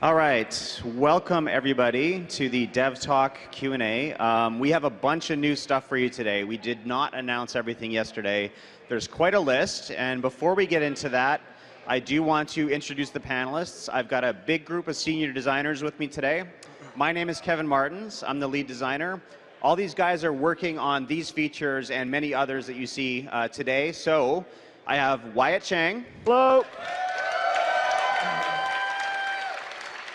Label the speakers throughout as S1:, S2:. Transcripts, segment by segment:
S1: All right, welcome everybody to the Dev Talk Q&A. We have a bunch of new stuff for you today. We did not announce everything yesterday. There's quite a list, and before we get into that, I do want to introduce the panelists. I've got a big group of senior designers with me today. My name is Kevin Martins. I'm the lead designer. All these guys are working on these features and many others that you see today. So I have Wyatt Chang. Hello.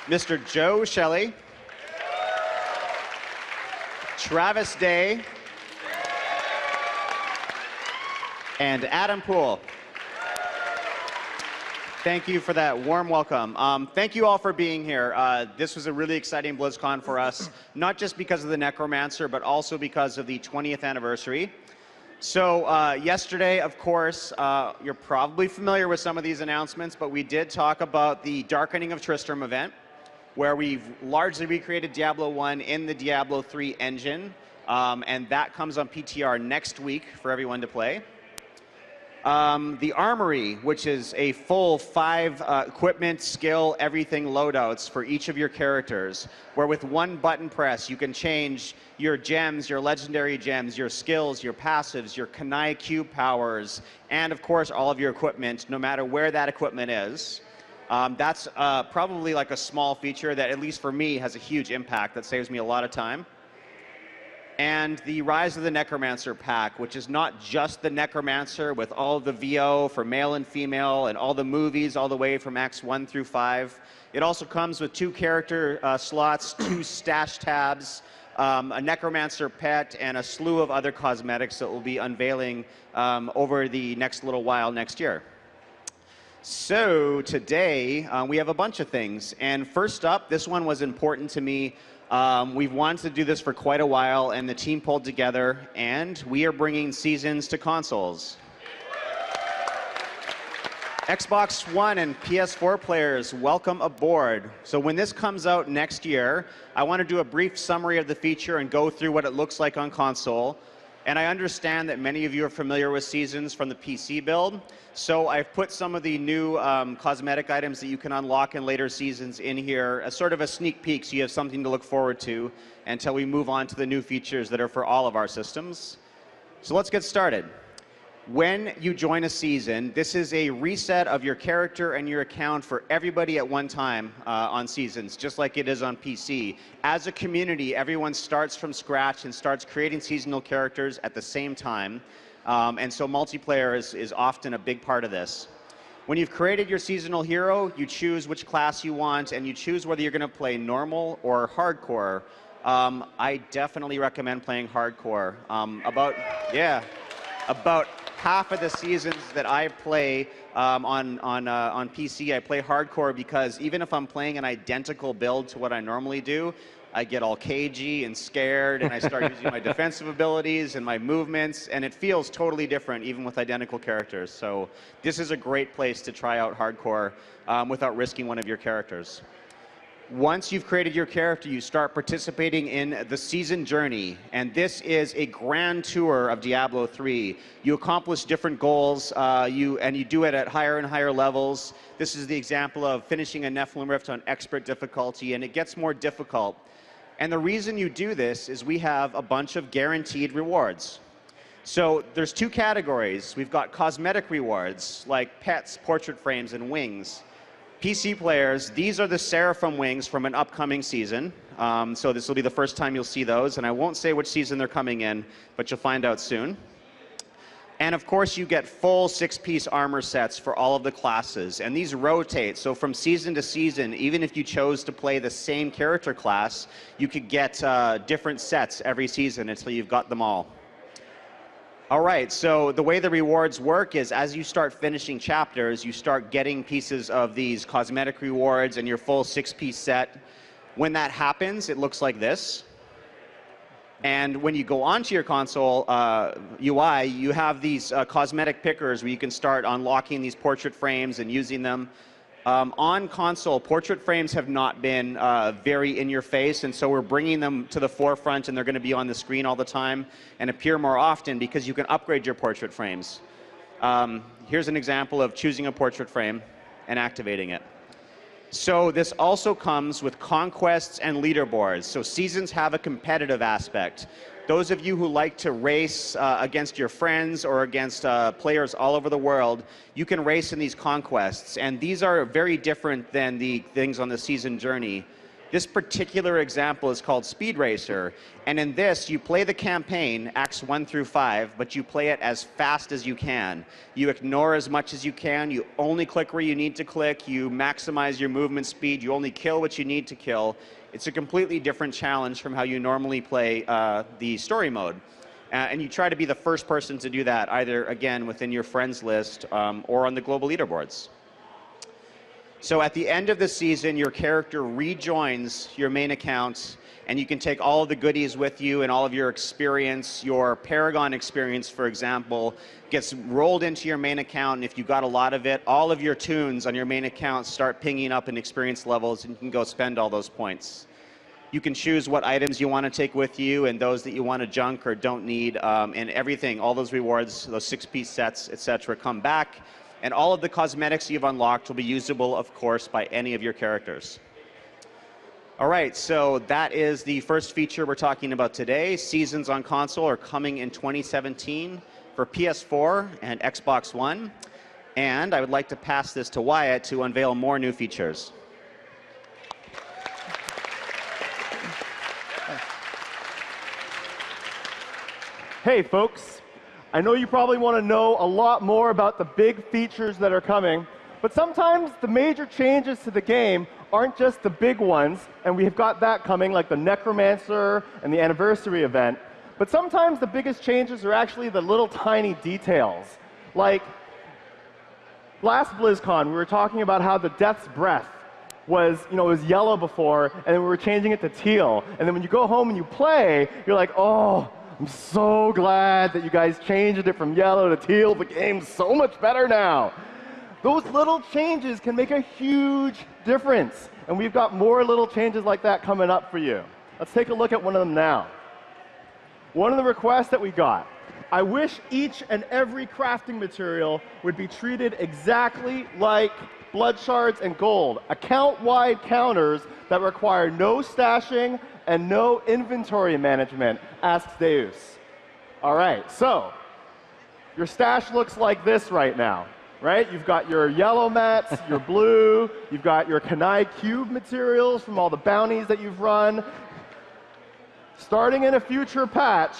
S1: Mr. Joe Shelley, Travis Day, and Adam Poole. Thank you for that warm welcome. Thank you all for being here. This was a really exciting Blizzcon for us, not just because of the Necromancer, but also because of the 20th anniversary. So yesterday, of course, you're probably familiar with some of these announcements, but we did talk about the Darkening of Tristram event, where we've largely recreated Diablo 1 in the Diablo 3 engine, and that comes on PTR next week for everyone to play. The Armory, which is a full 5 equipment, skill, everything loadouts for each of your characters, where with one button press you can change your gems, your legendary gems, your skills, your passives, your Kanai cube powers, and of course all of your equipment, no matter where that equipment is. That's probably like a small feature that, at least for me, has a huge impact that saves me a lot of time. And the Rise of the Necromancer pack, which is not just the Necromancer with all of the VO for male and female and all the movies all the way from Acts 1 through 5. It also comes with 2 character slots, 2 stash tabs, a Necromancer pet, and a slew of other cosmetics that we'll be unveiling over the next little while next year. So today we have a bunch of things, and first up, this one was important to me. We've wanted to do this for quite a while, and the team pulled together, and we are bringing Seasons to consoles. Xbox One and PS4 players, welcome aboard. So when this comes out next year, I want to do a brief summary of the feature and go through what it looks like on console. And I understand that many of you are familiar with Seasons from the PC build, so I've put some of the new cosmetic items that you can unlock in later seasons in here as sort of a sneak peek, so you have something to look forward to until we move on to the new features that are for all of our systems. So let's get started. When you join a season, this is a reset of your character and your account for everybody at one time on Seasons, just like it is on PC. As a community, everyone starts from scratch and starts creating seasonal characters at the same time. And so multiplayer is often a big part of this. When you've created your seasonal hero, you choose which class you want, and you choose whether you're going to play normal or hardcore. I definitely recommend playing hardcore. About half of the seasons that I play on PC, I play hardcore because even if I'm playing an identical build to what I normally do, I get all cagey and scared, and I start using my defensive abilities and my movements, and it feels totally different even with identical characters. So this is a great place to try out hardcore without risking one of your characters. Once you've created your character, you start participating in the season journey, and this is a grand tour of Diablo 3. You accomplish different goals, you do it at higher and higher levels. This is the example of finishing a Nephilim Rift on expert difficulty, and it gets more difficult. And the reason you do this is we have a bunch of guaranteed rewards. So there's 2 categories. We've got cosmetic rewards, like pets, portrait frames, and wings. PC players, these are the Seraphim wings from an upcoming season. So this will be the first time you'll see those, and I won't say which season they're coming in, but you'll find out soon. And of course, you get full 6-piece armor sets for all of the classes, and these rotate. So from season to season, even if you chose to play the same character class, you could get different sets every season until you've got them all. All right, so the way the rewards work is as you start finishing chapters, you start getting pieces of these cosmetic rewards and your full 6-piece set. When that happens, it looks like this. And when you go onto your console UI, you have these cosmetic pickers where you can start unlocking these portrait frames and using them. On console, portrait frames have not been very in your face, and so we're bringing them to the forefront, and they're going to be on the screen all the time and appear more often because you can upgrade your portrait frames. Here's an example of choosing a portrait frame and activating it. So this also comes with conquests and leaderboards. So seasons have a competitive aspect. Those of you who like to race against your friends or against players all over the world, you can race in these conquests. And these are very different than the things on the season journey. This particular example is called Speed Racer. And in this, you play the campaign, Acts 1 through 5, but you play it as fast as you can. You ignore as much as you can. You only click where you need to click. You maximize your movement speed. You only kill what you need to kill. It's a completely different challenge from how you normally play the story mode. And you try to be the first person to do that, either, again, within your friends list or on the global leaderboards. So at the end of the season, your character rejoins your main account, and you can take all of the goodies with you and all of your experience. Your Paragon experience, for example, gets rolled into your main account, and if you got a lot of it, all of your tunes on your main account start pinging up in experience levels, and you can go spend all those points. You can choose what items you want to take with you and those that you want to junk or don't need, and everything, all those rewards, those 6-piece sets, etc., come back. And all of the cosmetics you've unlocked will be usable, of course, by any of your characters. All right, so that is the first feature we're talking about today. Seasons on console are coming in 2017 for PS4 and Xbox One. And I would like to pass this to Wyatt to unveil more new features.
S2: Hey, folks. I know you probably want to know a lot more about the big features that are coming, but sometimes the major changes to the game aren't just the big ones, and we've got that coming, like the Necromancer and the Anniversary event, but sometimes the biggest changes are actually the little tiny details. Like, last BlizzCon, we were talking about how the Death's Breath was, was yellow before, and then we were changing it to teal, and then when you go home and you play, you're like, oh, I'm so glad that you guys changed it from yellow to teal. The game's so much better now. Those little changes can make a huge difference. And we've got more little changes like that coming up for you. Let's take a look at one of them now. One of the requests that we got. I wish each and every crafting material would be treated exactly like blood shards and gold. Account-wide counters that require no stashing and no inventory management, asks Deus. All right, so your stash looks like this right now, right? You've got your yellow mats, your blue, you've got your Kanai cube materials from all the bounties that you've run. Starting in a future patch,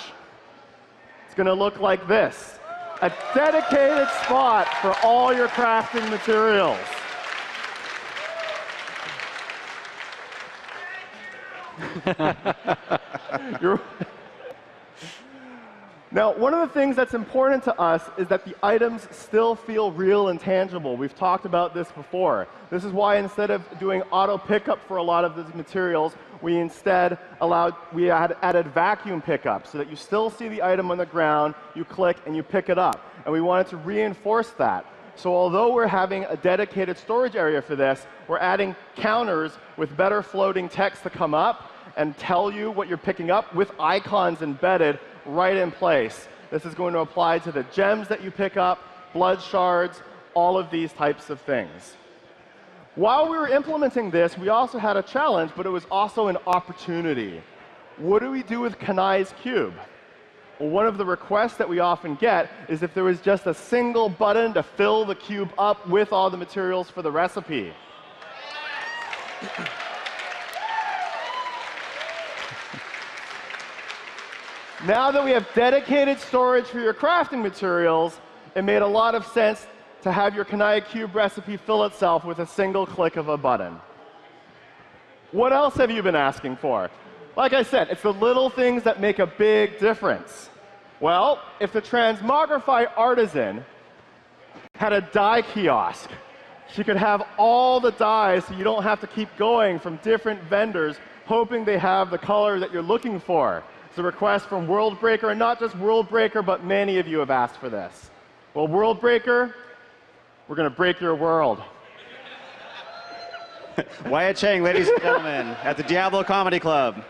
S2: it's going to look like this. A dedicated spot for all your crafting materials. Now, one of the things that's important to us is that the items still feel real and tangible. We've talked about this before. This is why instead of doing auto pickup for a lot of these materials, we instead added vacuum pickup so that you still see the item on the ground, you click, and you pick it up. And we wanted to reinforce that. So although we're having a dedicated storage area for this, we're adding counters with better floating text to come up and tell you what you're picking up with icons embedded right in place. This is going to apply to the gems that you pick up, blood shards, all of these types of things. While we were implementing this, we also had a challenge, but it was also an opportunity. What do we do with Kanai's cube? Well, one of the requests that we often get is if there was just a single button to fill the cube up with all the materials for the recipe. Now that we have dedicated storage for your crafting materials, it made a lot of sense to have your Kanai cube recipe fill itself with a single click of a button. What else have you been asking for? Like I said, it's the little things that make a big difference. Well, if the Transmogrify artisan had a dye kiosk, she could have all the dyes so you don't have to keep going from different vendors hoping they have the color that you're looking for. It's a request from Worldbreaker, and not just Worldbreaker, but many of you have asked for this. Well, Worldbreaker, we're going to break your world.
S1: Wyatt Chang, ladies and gentlemen, at the Diablo Comedy Club.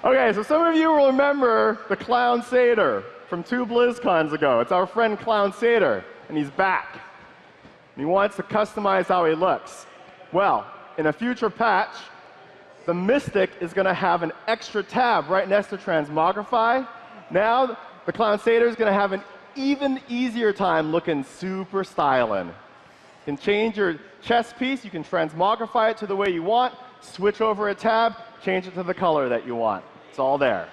S2: Okay, so some of you will remember the Clown Satyr from 2 BlizzCons ago. It's our friend Clown Satyr, and he's back. And he wants to customize how he looks. Well, in a future patch, the Mystic is going to have an extra tab right next to Transmogrify. Now, the Clown Satyr is going to have an even easier time looking super styling. You can change your chest piece, you can transmogrify it to the way you want, switch over a tab, change it to the color that you want. It's all there.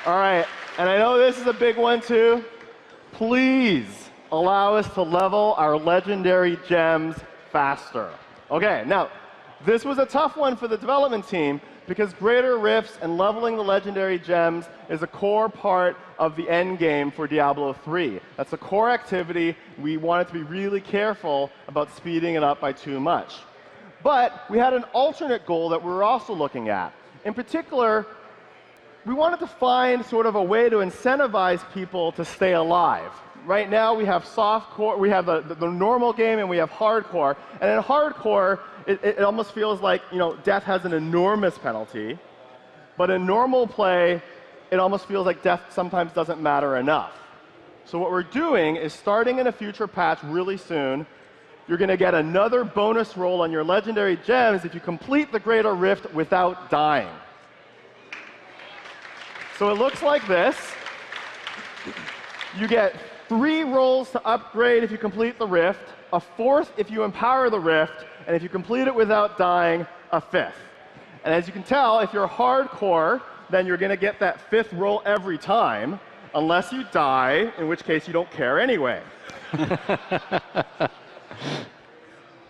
S2: All right, and I know this is a big one too. Please allow us to level our legendary gems faster. Okay, now, this was a tough one for the development team because greater rifts and leveling the legendary gems is a core part of the end game for Diablo 3. That's a core activity. We wanted to be really careful about speeding it up by too much. But we had an alternate goal that we were also looking at. In particular, we wanted to find sort of a way to incentivize people to stay alive. Right now we have softcore, we have the normal game, and we have hardcore. And in hardcore, it almost feels like, you know, death has an enormous penalty. But in normal play, it almost feels like death sometimes doesn't matter enough. So what we're doing is starting in a future patch really soon, you're going to get another bonus roll on your legendary gems if you complete the Greater Rift without dying. So it looks like this. You get 3 rolls to upgrade if you complete the Rift, a 4th if you empower the Rift, and if you complete it without dying, a 5th. And as you can tell, if you're hardcore, then you're going to get that 5th roll every time, unless you die, in which case you don't care anyway.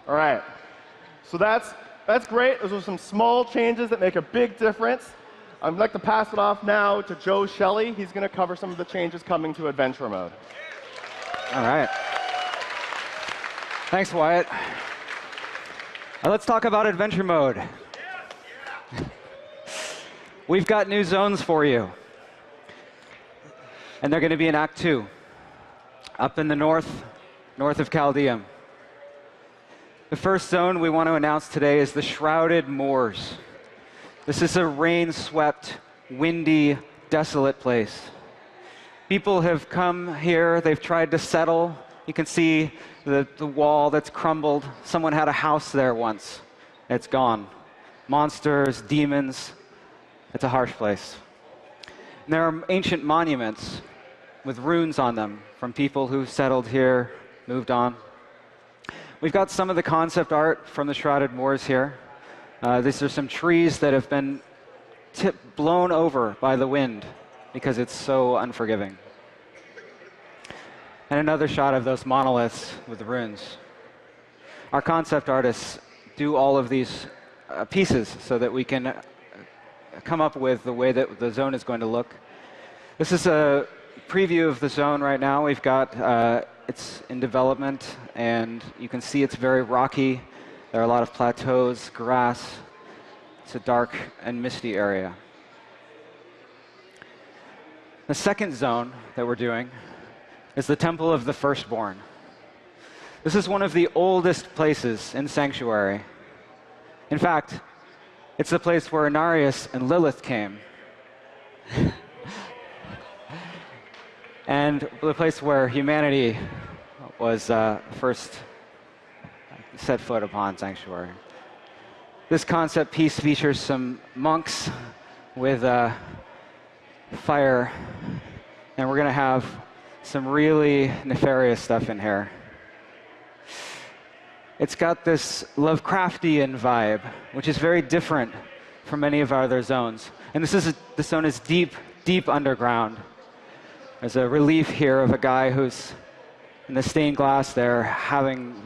S2: All right. So that's great. Those are some small changes that make a big difference. I'd like to pass it off now to Joe Shelley. He's going to cover some of the changes coming to Adventure Mode.
S3: All right. Thanks, Wyatt. Let's talk about Adventure Mode. We've got new zones for you. And they're going to be in Act 2, up in the north of Chaldeum. The first zone we want to announce today is the Shrouded Moors. This is a rain-swept, windy, desolate place. People have come here, they've tried to settle. You can see the wall that's crumbled. Someone had a house there once. It's gone. Monsters, demons. It's a harsh place. And there are ancient monuments with runes on them from people who settled here, moved on. We've got some of the concept art from the Shrouded Moors here. These are some trees that have been blown over by the wind because it's so unforgiving. And another shot of those monoliths with the runes. Our concept artists do all of these pieces so that we can come up with the way that the zone is going to look. This is a preview of the zone right now. We've got, it's in development, and you can see it's very rocky. There are a lot of plateaus, grass. It's a dark and misty area. The second zone that we're doing is the Temple of the Firstborn. This is one of the oldest places in Sanctuary. In fact, it's the place where Inarius and Lilith came. And the place where humanity was first set foot upon Sanctuary. This concept piece features some monks with fire, and we're going to have some really nefarious stuff in here. It's got this Lovecraftian vibe, which is very different from many of our other zones. And this zone is deep, deep underground. There's a relief here of a guy who's in the stained glass there having,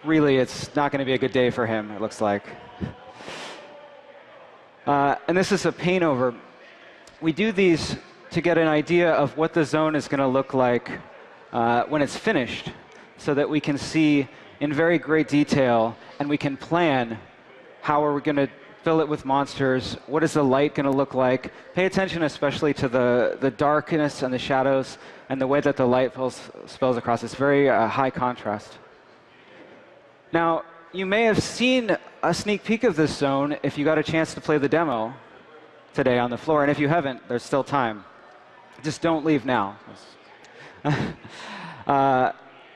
S3: really, it's not going to be a good day for him, it looks like. And this is a paint over. We do these to get an idea of what the zone is going to look like when it's finished, so that we can see in very great detail, and we can plan how are we going to fill it with monsters, what is the light going to look like. Pay attention especially to the darkness and the shadows and the way that the light spills across. It's very high contrast. Now, you may have seen a sneak peek of this zone if you got a chance to play the demo today on the floor, and if you haven't, there's still time. Just don't leave now.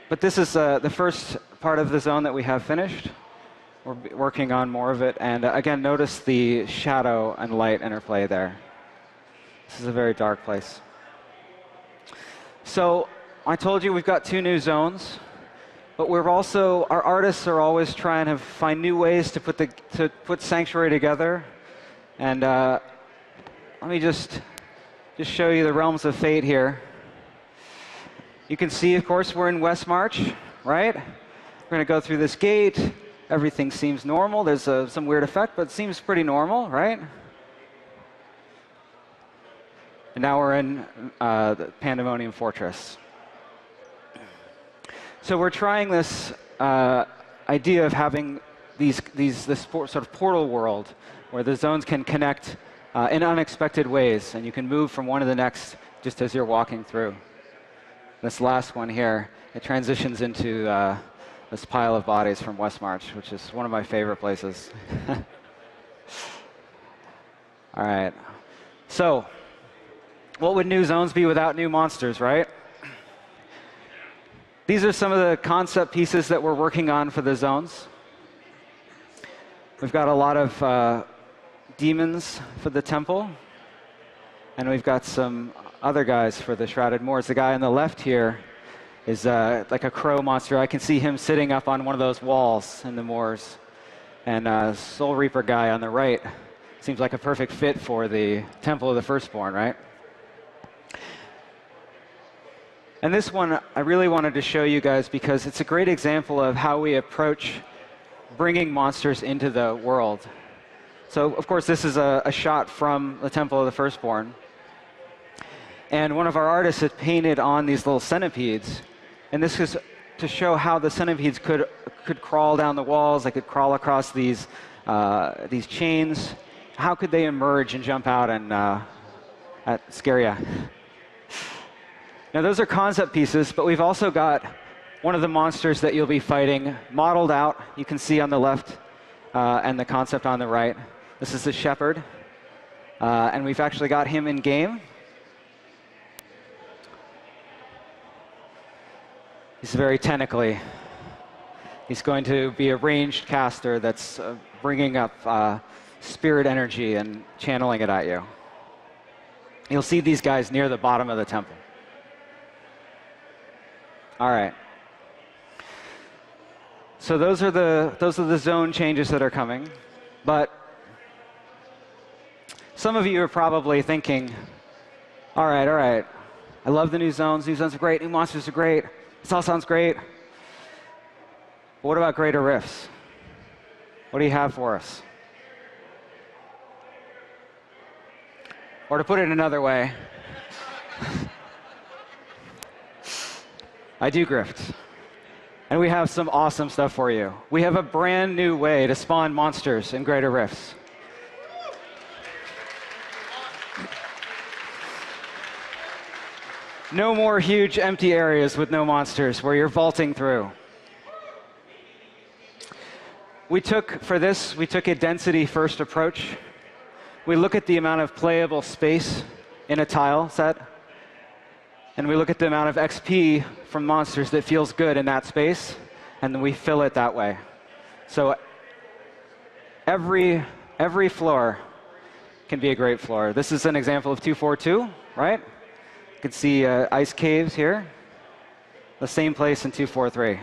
S3: But this is the first part of the zone that we have finished. We're working on more of it. And again, notice the shadow and light interplay there. This is a very dark place. So I told you we've got 2 new zones. But we're also, our artists are always trying to find new ways to put Sanctuary together. And let me just show you the realms of fate here. You can see, of course, we're in West March, right? We're going to go through this gate. Everything seems normal. There's some weird effect, but it seems pretty normal, right? And now we're in the Pandemonium Fortress. So we're trying this idea of having this sort of portal world where the zones can connect in unexpected ways, and you can move from one to the next just as you're walking through. This last one here, it transitions into this pile of bodies from West March, which is one of my favorite places. All right. So, what would new zones be without new monsters, right? These are some of the concept pieces that we're working on for the zones. We've got a lot of demons for the temple, and we've got some other guys for the Shrouded Moors. The guy on the left here is like a crow monster. I can see him sitting up on one of those walls in the moors. And Soul Reaper guy on the right seems like a perfect fit for the Temple of the Firstborn, right? And this one I really wanted to show you guys because it's a great example of how we approach bringing monsters into the world. So, of course, this is a shot from the Temple of the Firstborn. And one of our artists had painted on these little centipedes. And this is to show how the centipedes could crawl down the walls. They could crawl across these chains. How could they emerge and jump out and scare you? Now, those are concept pieces, but we've also got one of the monsters that you'll be fighting modeled out. You can see on the left and the concept on the right. This is the shepherd. And we've actually got him in game. He's very tentacly. He's going to be a ranged caster that's bringing up spirit energy and channeling it at you. You'll see these guys near the bottom of the temple. All right. So those are the zone changes that are coming. But some of you are probably thinking, all right. I love the new zones. New zones are great. New monsters are great. This all sounds great. But what about greater rifts? What do you have for us? Or to put it another way, I do grift. And we have some awesome stuff for you. We have a brand new way to spawn monsters in greater rifts. No more huge empty areas with no monsters where you're vaulting through. We took a density-first approach. We look at the amount of playable space in a tile set, and we look at the amount of XP from monsters that feels good in that space, and then we fill it that way. So every floor can be a great floor. This is an example of 242, right? You can see ice caves here. The same place in 243.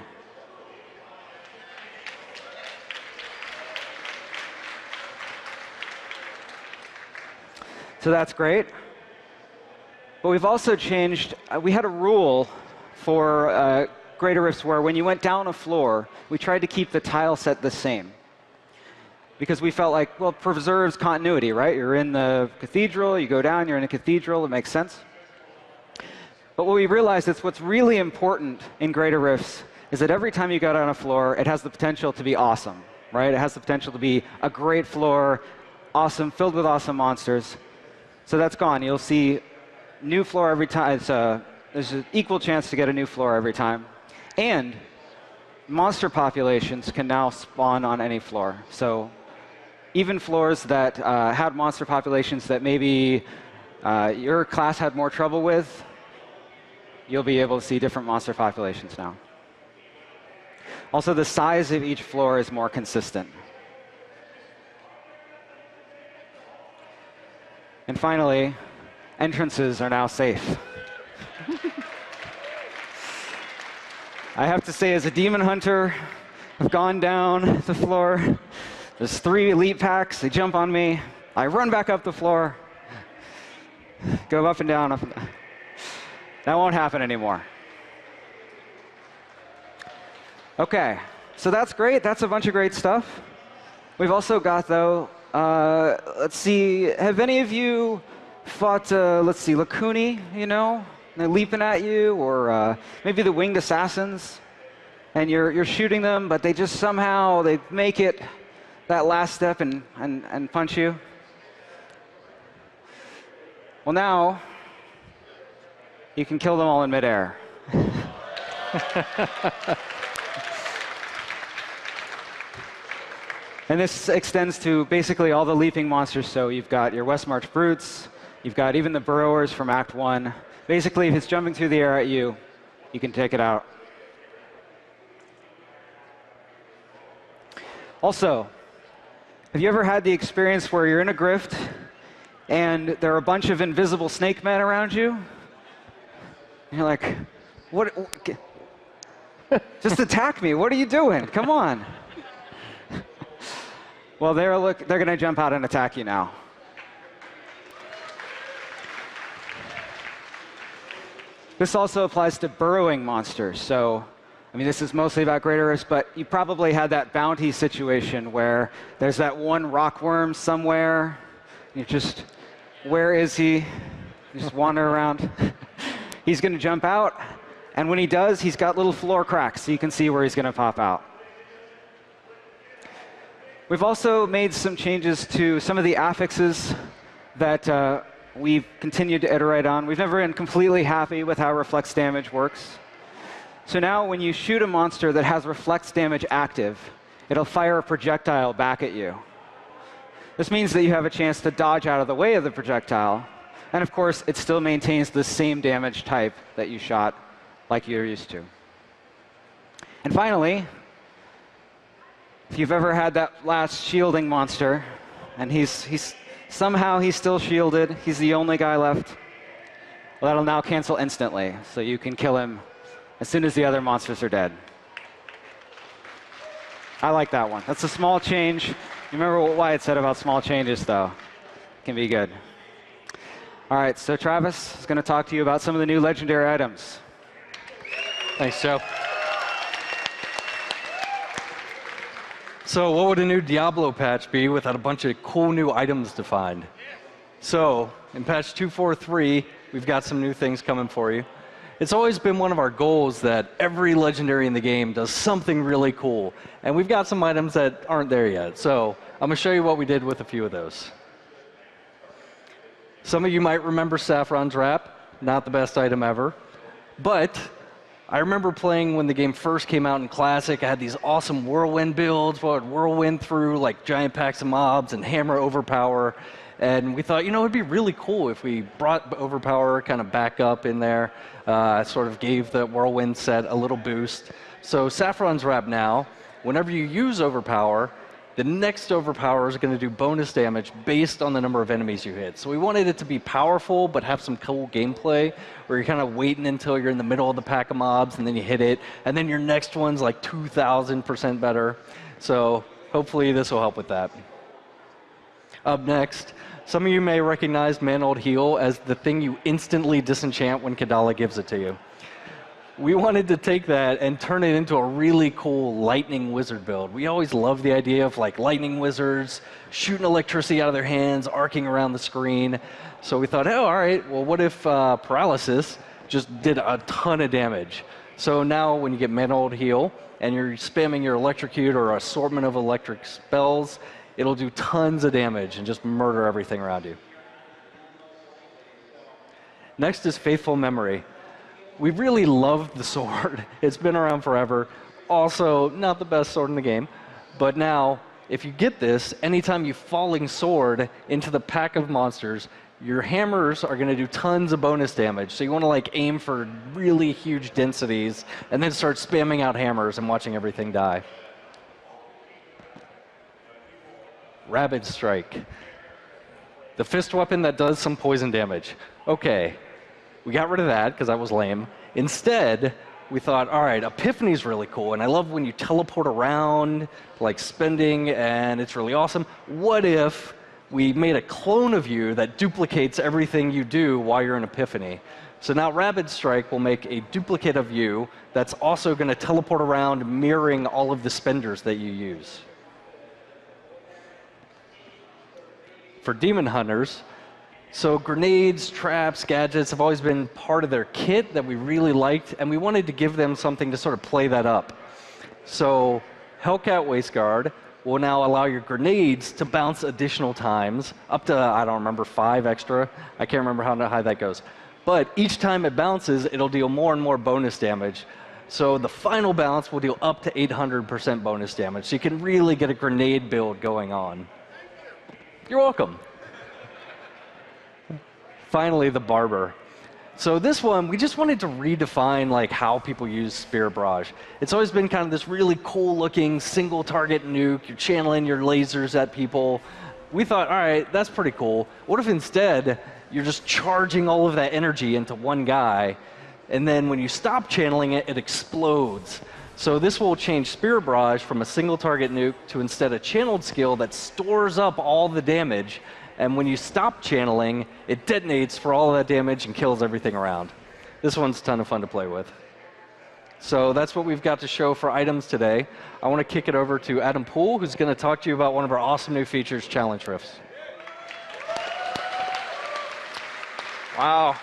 S3: So that's great. But we've also changed, we had a rule for greater rifts where when you went down a floor, we tried to keep the tile set the same. Because we felt like, well, it preserves continuity, right? You're in the cathedral, you go down, you're in a cathedral, it makes sense. But what we realized is what's really important in greater rifts is that every time you go down a floor, it has the potential to be awesome, right? It has the potential to be a great floor, awesome, filled with awesome monsters. So that's gone. You'll see new floor every time. There's an equal chance to get a new floor every time. And monster populations can now spawn on any floor. So even floors that had monster populations that maybe your class had more trouble with, you'll be able to see different monster populations now. Also, the size of each floor is more consistent. And finally, entrances are now safe. I have to say, as a demon hunter, I've gone down the floor. There's 3 elite packs. They jump on me. I run back up the floor. Go up and down, up and down. That won't happen anymore. OK, so that's great. That's a bunch of great stuff. We've also got, though, let's see, have any of you fought, let's see, Lakuni, you know? They're leaping at you, or maybe the winged assassins, and you're shooting them, but they just somehow, they make it that last step and punch you. Well, now, you can kill them all in midair. And this extends to basically all the leaping monsters. So you've got your West March Brutes, you've got even the Burrowers from Act 1. Basically, if it's jumping through the air at you, you can take it out. Also, have you ever had the experience where you're in a grift and there are a bunch of invisible snake men around you? And you're like, what? Just attack me. What are you doing? Come on. Well, they're going to jump out and attack you now. This also applies to burrowing monsters. So, I mean, this is mostly about Greater Rifts, but you probably had that bounty situation where there's that one rockworm somewhere. You just, where is he? You just wander around. He's going to jump out, and when he does, he's got little floor cracks, so you can see where he's going to pop out. We've also made some changes to some of the affixes that we've continued to iterate on. We've never been completely happy with how reflex damage works. So now when you shoot a monster that has reflex damage active, it'll fire a projectile back at you. This means that you have a chance to dodge out of the way of the projectile. And of course, it still maintains the same damage type that you shot like you're used to. And finally, if you've ever had that last shielding monster, and he's somehow he's still shielded, he's the only guy left, well, that'll now cancel instantly, so you can kill him as soon as the other monsters are dead. I like that one. That's a small change. You remember what Wyatt said about small changes, though. It can be good. All right, so Travis is going to talk to you about some of the new legendary items.
S4: Thanks, Joe. So what would a new Diablo patch be without a bunch of cool new items to find? So in patch 2.4.3, we've got some new things coming for you. It's always been one of our goals that every legendary in the game does something really cool. And we've got some items that aren't there yet. So I'm going to show you what we did with a few of those. Some of you might remember Saffron's Wrap. Not the best item ever. But I remember playing when the game first came out in Classic. I had these awesome Whirlwind builds where I'd whirlwind through like giant packs of mobs and hammer Overpower. And we thought, you know, it'd be really cool if we brought Overpower kind of back up in there, sort of gave the Whirlwind set a little boost. So Saffron's Wrap now, whenever you use Overpower, the next Overpower is going to do bonus damage based on the number of enemies you hit. So we wanted it to be powerful, but have some cool gameplay, where you're kind of waiting until you're in the middle of the pack of mobs, and then you hit it, and then your next one's like 2,000% better. So hopefully this will help with that. Up next, some of you may recognize Mantled Heal as the thing you instantly disenchant when Kadala gives it to you. We wanted to take that and turn it into a really cool lightning wizard build. We always loved the idea of like lightning wizards shooting electricity out of their hands, arcing around the screen. So we thought, oh, all right, well, what if paralysis just did a ton of damage? So now when you get Mantled Heal and you're spamming your electrocute or assortment of electric spells, it'll do tons of damage and just murder everything around you. Next is Faithful Memory. We really loved the sword. It's been around forever. Also, not the best sword in the game. But now, if you get this, anytime you falling sword into the pack of monsters, your hammers are going to do tons of bonus damage. So you want to like aim for really huge densities and then start spamming out hammers and watching everything die. Rabid Strike. The fist weapon that does some poison damage. Okay, we got rid of that because that was lame. Instead, we thought, all right, Epiphany's really cool, and I love when you teleport around, like spending, and it's really awesome. What if we made a clone of you that duplicates everything you do while you're in Epiphany? So now Rabid Strike will make a duplicate of you that's also going to teleport around, mirroring all of the spenders that you use. For Demon Hunters, so grenades, traps, gadgets have always been part of their kit that we really liked, and we wanted to give them something to sort of play that up. So Hellcat Waistguard will now allow your grenades to bounce additional times, up to, I don't remember, 5 extra. I can't remember how high that goes. But each time it bounces, it'll deal more and more bonus damage. So the final bounce will deal up to 800% bonus damage. So you can really get a grenade build going on. You're welcome. Finally, the Barber. So this one, we just wanted to redefine like how people use Spear Barrage. It's always been kind of this really cool-looking single-target nuke. You're channeling your lasers at people. We thought, all right, that's pretty cool. What if instead you're just charging all of that energy into one guy, and then when you stop channeling it, it explodes. So this will change Spear Barrage from a single-target nuke to instead a channeled skill that stores up all the damage. And when you stop channeling, it detonates for all of that damage and kills everything around. This one's a ton of fun to play with. So that's what we've got to show for items today. I want to kick it over to Adam Poole, who's going to talk to you about one of our awesome new features, Challenge Rifts.
S5: Wow.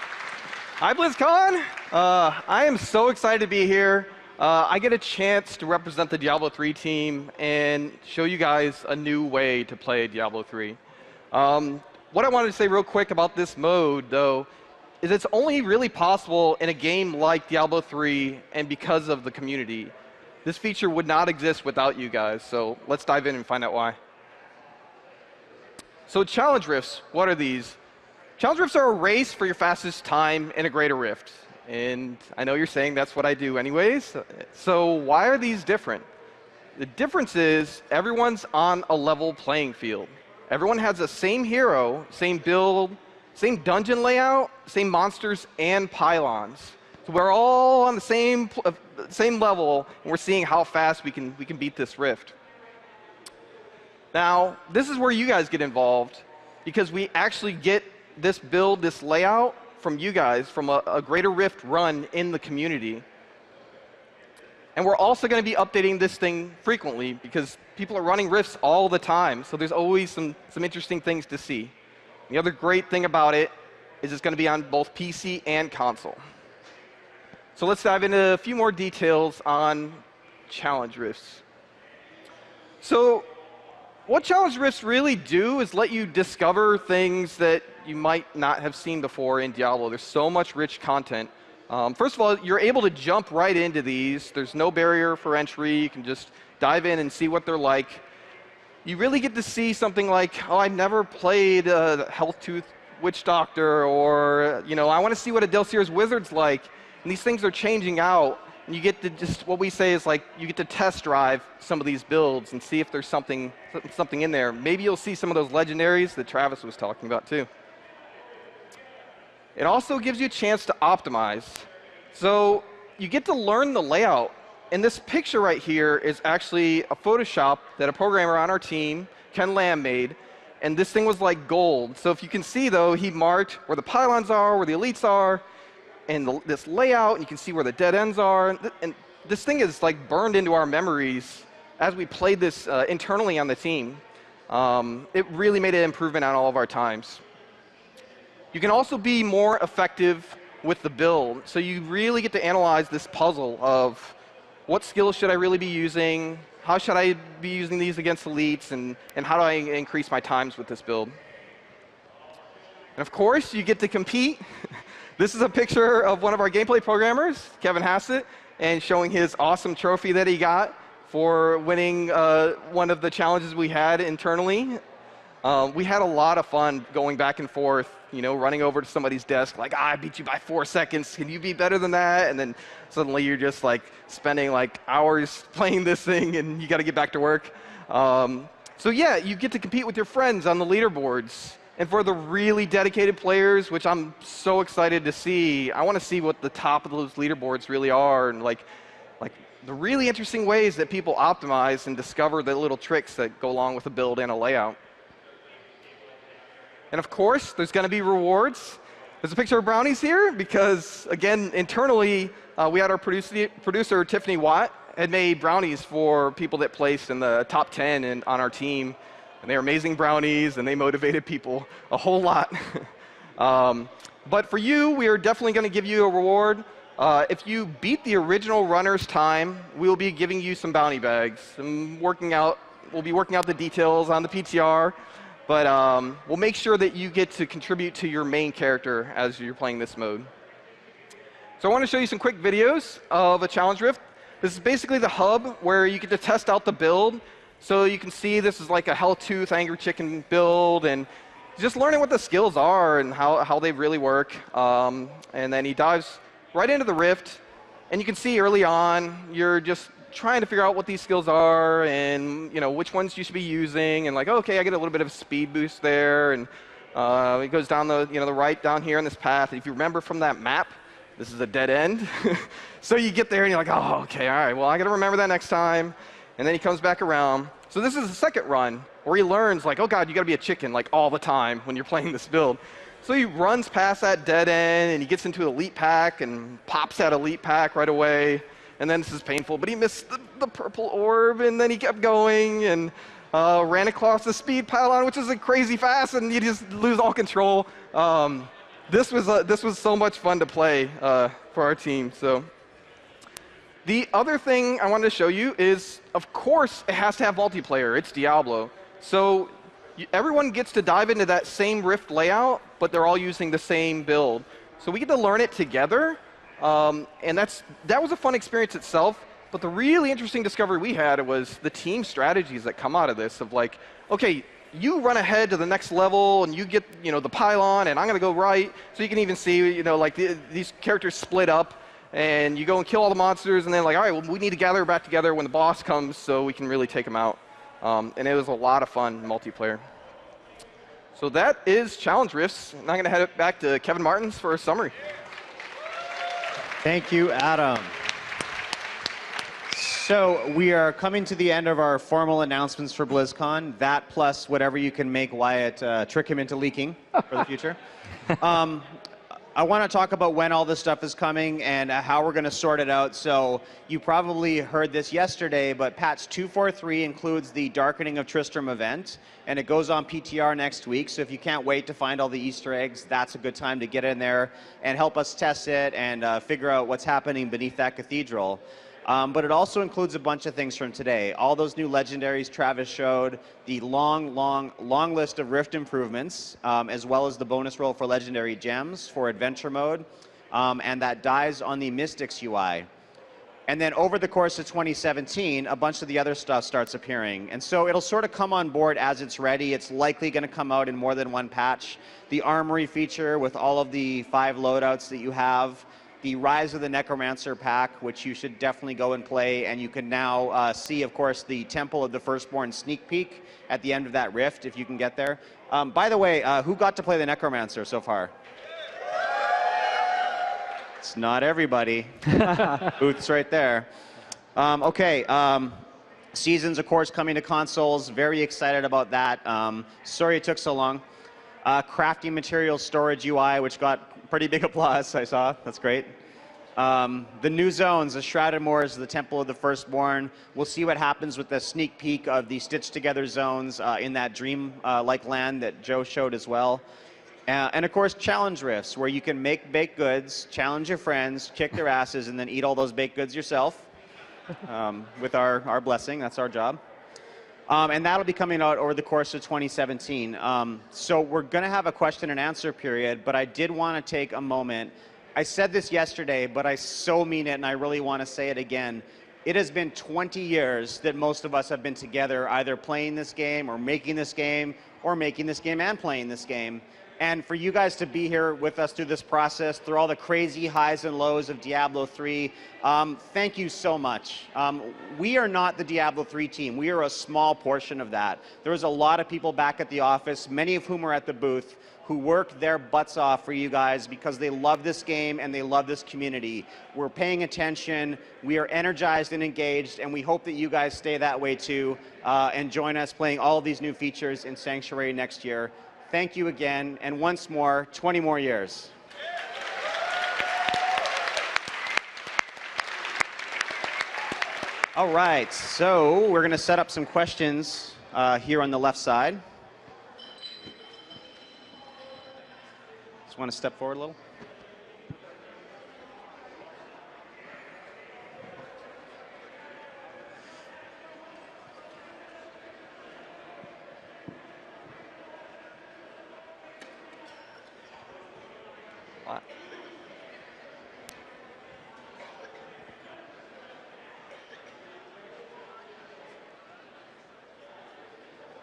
S5: Hi, Blizzcon. I am so excited to be here. I get a chance to represent the Diablo 3 team and show you guys a new way to play Diablo 3. What I wanted to say real quick about this mode, though, is it's only really possible in a game like Diablo 3 and because of the community. This feature would not exist without you guys, so let's dive in and find out why. So Challenge Rifts, what are these? Challenge Rifts are a race for your fastest time in a greater rift. And I know you're saying that's what I do anyways. So why are these different? The difference is everyone's on a level playing field. Everyone has the same hero, same build, same dungeon layout, same monsters and pylons. So we're all on the same level, and we're seeing how fast we can beat this rift. Now, this is where you guys get involved, because we actually get this build, this layout from you guys, from a greater rift run in the community. And we're also going to be updating this thing frequently because people are running rifts all the time. So there's always some interesting things to see. The other great thing about it is it's going to be on both PC and console. So let's dive into a few more details on Challenge Rifts. So what Challenge Rifts really do is let you discover things that you might not have seen before in Diablo. There's so much rich content. First of all, you're able to jump right into these. There's no barrier for entry. You can just dive in and see what they're like. You really get to see something like, oh, I never played Health Tooth Witch Doctor, or I want to see what a Delcyr's Wizard's like. And these things are changing out. And you get to just, what we say is like, you get to test drive some of these builds and see if there's something in there. Maybe you'll see some of those legendaries that Travis was talking about too. It also gives you a chance to optimize. So you get to learn the layout. And this picture right here is actually a Photoshop that a programmer on our team, Ken Lamb, made. And this thing was like gold. So if you can see, though, he marked where the pylons are, where the elites are, and this layout, and you can see where the dead ends are. And this thing is like burned into our memories as we played this internally on the team. It really made an improvement on all of our times. You can also be more effective with the build. So you really get to analyze this puzzle of what skills should I really be using, how should I be using these against elites, and how do I increase my times with this build. And of course, you get to compete. This is a picture of one of our gameplay programmers, Kevin Hassett, and showing his awesome trophy that he got for winning one of the challenges we had internally. We had a lot of fun going back and forth you know, running over to somebody's desk, like, I beat you by 4 seconds. Can you be better than that? And then suddenly you're just like spending like hours playing this thing, and you got to get back to work. So yeah, you get to compete with your friends on the leaderboards. And for the really dedicated players, which I'm so excited to see, I want to see what the top of those leaderboards really are, and like the really interesting ways that people optimize and discover the little tricks that go along with a build and a layout. And of course, there's going to be rewards. There's a picture of brownies here because, again, internally, we had our producer, Tiffany Watt, had made brownies for people that placed in the top 10 on our team. And they were amazing brownies, and they motivated people a whole lot. But for you, we are definitely going to give you a reward. If you beat the original runner's time, we'll be giving you some bounty bags. We'll be working out the details on the PTR. But we'll make sure that you get to contribute to your main character as you're playing this mode. So I want to show you some quick videos of a challenge rift. This is basically the hub where you get to test out the build. So you can see this is like a Helltooth Angry Chicken build, and just learning what the skills are and how they really work. And then he dives right into the rift, and you can see early on you're just trying to figure out what these skills are and which ones you should be using, and like, okay, I get a little bit of a speed boost there, and it goes down the the right down here on this path. And if you remember from that map, this is a dead end. So you get there and you're like, oh, okay, all right, well, I got to remember that next time. And then he comes back around. So this is the second run where he learns, like, oh god, you got to be a chicken like all the time when you're playing this build. So he runs past that dead end and he gets into Elite Pack and pops that Elite Pack right away. And then this is painful, but he missed the purple orb, and then he kept going and ran across the speed pylon, which is like crazy fast, and you just lose all control. This was so much fun to play for our team. So the other thing I wanted to show you is, of course, it has to have multiplayer. It's Diablo. So everyone gets to dive into that same Rift layout, but they're all using the same build. So we get to learn it together. And that was a fun experience itself, but the really interesting discovery we had was the team strategies that come out of this, of like, okay, you run ahead to the next level and you get the pylon, and I'm going to go right. So you can even see like these characters split up, and you go and kill all the monsters, and then like, all right, well, we need to gather back together when the boss comes so we can really take him out. And it was a lot of fun multiplayer. So that is Challenge Rifts. And I'm going to head it back to Kevin Martins for a summary.
S1: Thank you, Adam. So we are coming to the end of our formal announcements for BlizzCon. That plus whatever you can make Wyatt trick him into leaking for the future. I want to talk about when all this stuff is coming and how we're going to sort it out. So you probably heard this yesterday, but patch 243 includes the Darkening of Tristram event, and it goes on PTR next week. So if you can't wait to find all the Easter eggs, that's a good time to get in there and help us test it and figure out what's happening beneath that cathedral. But it also includes a bunch of things from today. All those new legendaries Travis showed, the long list of Rift improvements, as well as the bonus roll for legendary gems for adventure mode, and that dies on the Mystics UI. And then over the course of 2017, a bunch of the other stuff starts appearing. And so it'll sort of come on board as it's ready. It's likely going to come out in more than one patch. The Armory feature with all of the 5 loadouts that you have. The Rise of the Necromancer pack, which you should definitely go and play, and you can now see, of course, the Temple of the Firstborn sneak peek at the end of that rift, if you can get there. By the way, who got to play the Necromancer so far? It's not everybody. Booth's right there. Okay, Seasons, of course, coming to consoles. Very excited about that. Sorry it took so long. Crafting Materials Storage UI, which got pretty big applause, I saw. That's great. The new zones, the Shrouded Moors, the Temple of the Firstborn. We'll see what happens with the sneak peek of the stitched together zones in that dream-like land that Joe showed as well. And of course, challenge rifts, where you can make baked goods, challenge your friends, kick their asses, and then eat all those baked goods yourself with our blessing. That's our job. And that'll be coming out over the course of 2017. So we're going to have a question and answer period, but I did want to take a moment. I said this yesterday, but I so mean it, and I really want to say it again. It has been 20 years that most of us have been together, either playing this game or making this game and playing this game. And for you guys to be here with us through this process, through all the crazy highs and lows of Diablo 3, thank you so much. We are not the Diablo 3 team. We are a small portion of that. There was a lot of people back at the office, many of whom are at the booth, who work their butts off for you guys because they love this game and they love this community. We're paying attention, we are energized and engaged, and we hope that you guys stay that way too, and join us playing all of these new features in Sanctuary next year. Thank you again, and once more, 20 more years. All right, so we're going to set up some questions here on the left side. Just want to step forward a little.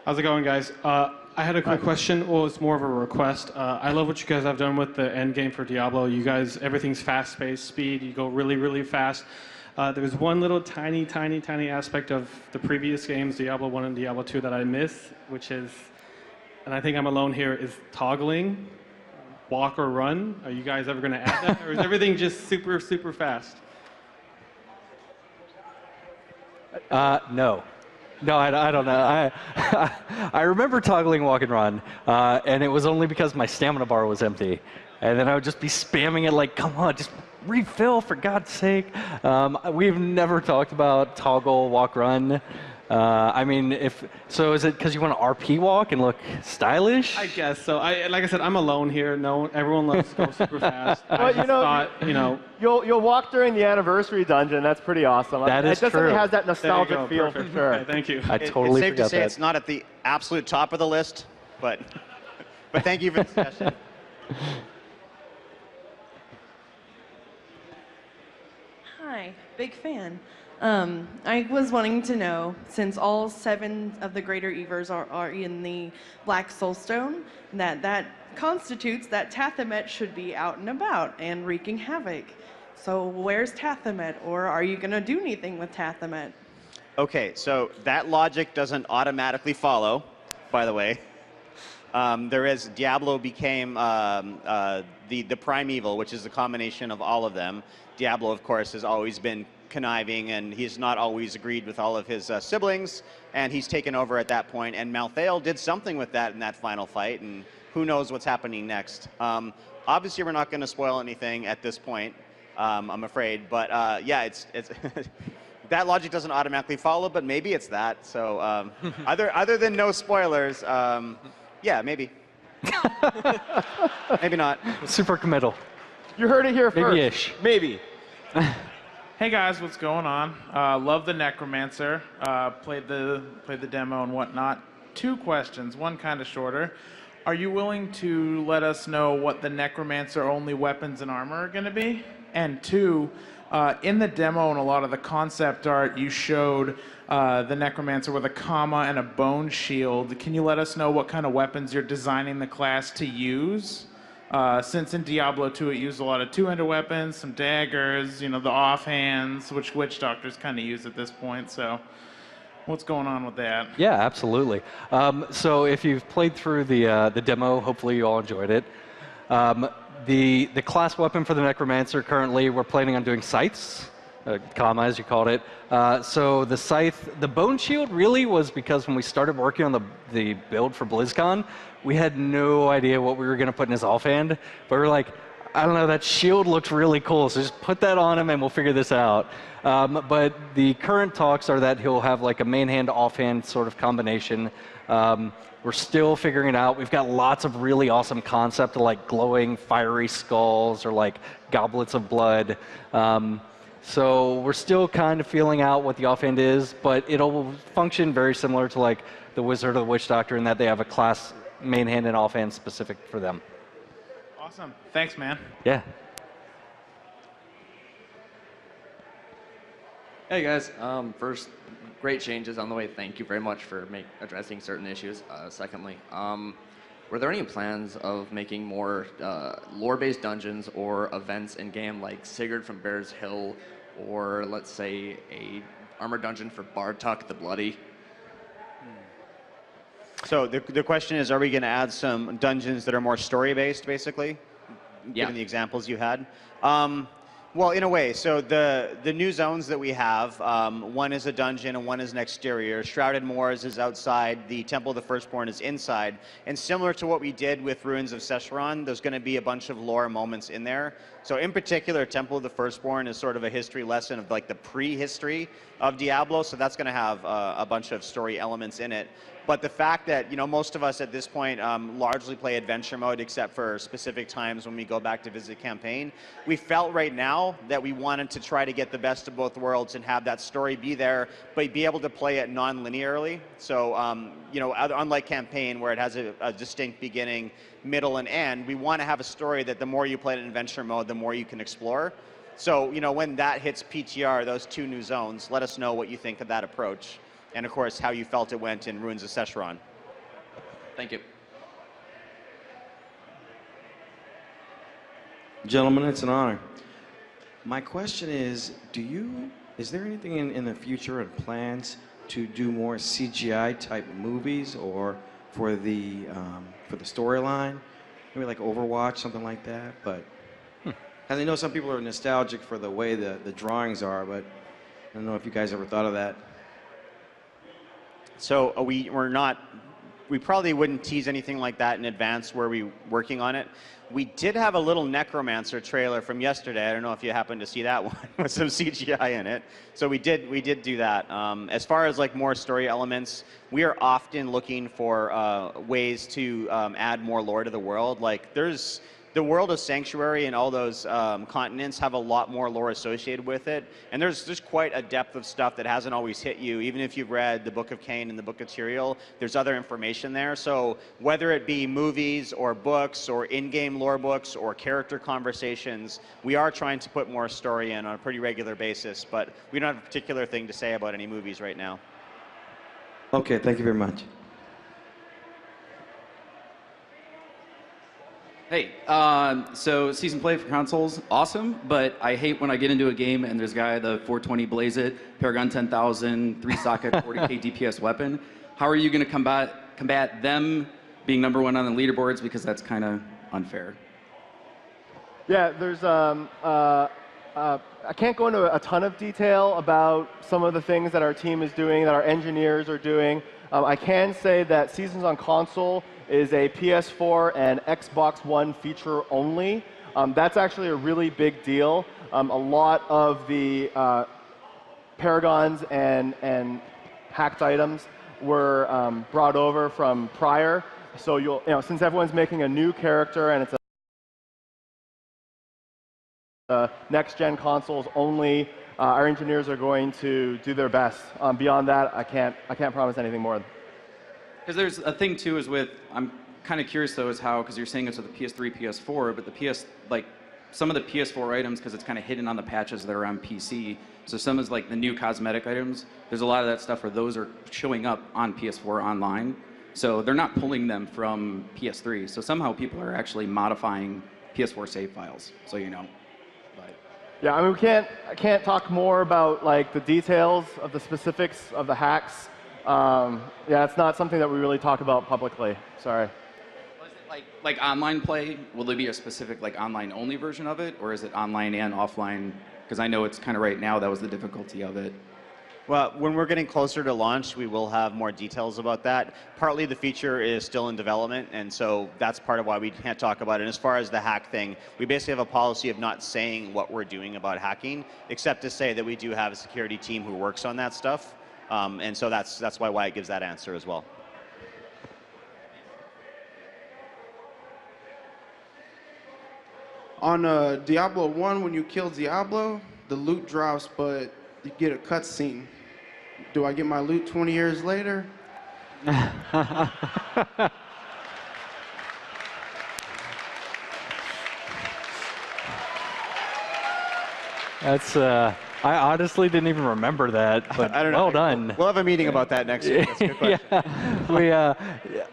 S6: How's it going, guys? I had a quick question. Well, it's more of a request. I love what you guys have done with the end game for Diablo. You guys, everything's fast-paced, speed. You go really, really fast. There's one little tiny aspect of the previous games, Diablo 1 and Diablo 2, that I miss, which is, and I think I'm alone here, is toggling, walk or run. Are you guys ever going to add that, or is everything just super, super fast?
S4: No. No, I don't know. I remember toggling walk and run, and it was only because my stamina bar was empty. And then I would just be spamming it like, come on, just refill, for God's sake. We've never talked about toggle walk run. I mean, is it because you want to RP walk and look stylish?
S6: I guess so. Like I said, I'm alone here. No, everyone loves to go super fast.
S2: Well, you'll walk during the anniversary dungeon. That's pretty awesome.
S4: That is
S2: true. It definitely has that
S6: There you
S2: nostalgic
S6: go,
S2: feel
S6: perfect.
S2: for sure.
S6: Okay, thank you.
S4: I totally
S1: It's safe to
S4: forgot
S1: say
S4: that.
S1: it's not at the absolute top of the list, but thank you for the suggestion.
S7: Hi, big fan. I was wanting to know, since all 7 of the Greater Evers are in the Black Soulstone, that constitutes that Tathamet should be out and about and wreaking havoc. So where's Tathamet, or are you going to do anything with Tathamet?
S1: Okay, so that logic doesn't automatically follow, by the way. Diablo became the primeval, which is a combination of all of them. Diablo, of course, has always been conniving, and he's not always agreed with all of his siblings, and he's taken over at that point. And Malthael did something with that in that final fight, and who knows what's happening next. Obviously, we're not going to spoil anything at this point, I'm afraid, but yeah, it's that logic doesn't automatically follow, but maybe it's that. So other than no spoilers, yeah, maybe. Maybe not.
S4: Super committal.
S2: You heard it here first.
S4: Maybe-ish.
S2: Maybe.
S8: Hey guys, what's going on? Love the Necromancer. Played the demo and whatnot. 2 questions, one kind of shorter. Are you willing to let us know what the Necromancer only weapons and armor are going to be? And 2, in the demo and a lot of the concept art, you showed the Necromancer with a comma and a bone shield. Can you let us know what kind of weapons you're designing the class to use? Since in Diablo 2 it used a lot of two-handed weapons, some daggers, the offhands, which witch doctors kind of use at this point. So, what's going on with that?
S4: Yeah, absolutely. So if you've played through the demo, hopefully you all enjoyed it. The class weapon for the Necromancer currently, we're planning on doing scythes, comma as you called it. So the scythe, the bone shield really was because when we started working on the build for BlizzCon, we had no idea what we were going to put in his offhand. But we were like, I don't know, that shield looks really cool, so just put that on him and we'll figure this out. But the current talks are that he'll have like a main hand, offhand sort of combination. We're still figuring it out. We've got lots of really awesome concept of like glowing fiery skulls or like goblets of blood. So we're still kind of feeling out what the offhand is, but it'll function very similar to like the Wizard or the Witch Doctor in that they have a class main hand and offhand specific for them.
S8: Awesome. Thanks, man.
S4: Yeah.
S9: Hey guys, first, great changes on the way. Thank you very much for addressing certain issues. Secondly, were there any plans of making more lore-based dungeons or events in game, like Sigurd from Bear's Hill, or let's say a armor dungeon for Bartok the Bloody?
S1: So the question is, are we going to add some dungeons that are more story-based, basically?
S9: Yeah.
S1: Given the examples you had. Well, in a way. So the new zones that we have, one is a dungeon and one is an exterior. Shrouded Moors is outside. The Temple of the Firstborn is inside. And similar to what we did with Ruins of Sescheron, there's going to be a bunch of lore moments in there. So in particular, Temple of the Firstborn is sort of a history lesson of like the prehistory of Diablo. So that's going to have a bunch of story elements in it. But the fact that, you know, most of us at this point largely play adventure mode except for specific times when we go back to visit campaign, we felt right now that we wanted to try to get the best of both worlds and have that story be there, but be able to play it non-linearly. So, you know, unlike campaign where it has a distinct beginning, middle, and end, we want to have a story that the more you play it in adventure mode, the more you can explore. So, you know, when that hits PTR, those two new zones, let us know what you think of that approach. And of course, how you felt it went in Ruins of Sescheron.
S9: Thank you.
S10: Gentlemen, it's an honor. My question is, is there anything in the future and plans to do more CGI type movies or for the storyline? Maybe like Overwatch, something like that. But I know some people are nostalgic for the way the drawings are, but I don't know if you guys ever thought of that.
S1: So we probably wouldn't tease anything like that in advance. Were we working on it? We did have a little Necromancer trailer from yesterday. I don't know if you happened to see that one with some CGI in it. So we did do that. As far as like more story elements, we are often looking for ways to add more lore to the world. Like there's the world of Sanctuary and all those continents have a lot more lore associated with it. And there's quite a depth of stuff that hasn't always hit you. Even if you've read the Book of Cain and the Book of Tyrael, there's other information there. So whether it be movies or books or in-game lore books or character conversations, we are trying to put more story in on a pretty regular basis. But we don't have a particular thing to say about any movies right now.
S10: Okay, thank you very much.
S11: Hey, so season play for consoles, awesome, but I hate when I get into a game and there's a guy, the 420 Blaze It, Paragon 10,000, 3-socket, 40k DPS weapon. How are you going to combat them being number one on the leaderboards, because that's kind of unfair?
S2: Yeah, there's I can't go into a ton of detail about some of the things that our team is doing, that our engineers are doing. I can say that Seasons on Console is a PS4 and Xbox One feature only. That's actually a really big deal. A lot of the Paragons and hacked items were brought over from prior. So since everyone's making a new character and it's next-gen consoles only, our engineers are going to do their best. Beyond that, I can't promise anything more.
S11: Because there's a thing too is with, I'm kind of curious though, is how, because you're saying it's with the PS3, PS4, but the some of the PS4 items, because it's kind of hidden on the patches that are on PC. So some is like the new cosmetic items. There's a lot of that stuff where those are showing up on PS4 online. So they're not pulling them from PS3. So somehow people are actually modifying PS4 save files, so you know.
S2: Yeah, I mean, I can't talk more about like the details of the specifics of the hacks. Yeah, it's not something that we really talk about publicly. Sorry.
S11: Was it like online play? Will there be a specific like online only version of it, or is it online and offline? Because I know it's kind of right now that was the difficulty of it.
S1: Well, when we're getting closer to launch, we will have more details about that. Partly the feature is still in development, and so that's part of why we can't talk about it. And as far as the hack thing, we basically have a policy of not saying what we're doing about hacking, except to say that we do have a security team who works on that stuff. And so that's why Wyatt gives that answer as well.
S12: On Diablo 1, when you kill Diablo, the loot drops, but you get a cutscene. Do I get my loot 20 years later?
S4: That's, I honestly didn't even remember that, but
S1: I don't know.
S4: well done.
S1: We'll have a meeting about that next week. That's a good question.
S4: Yeah,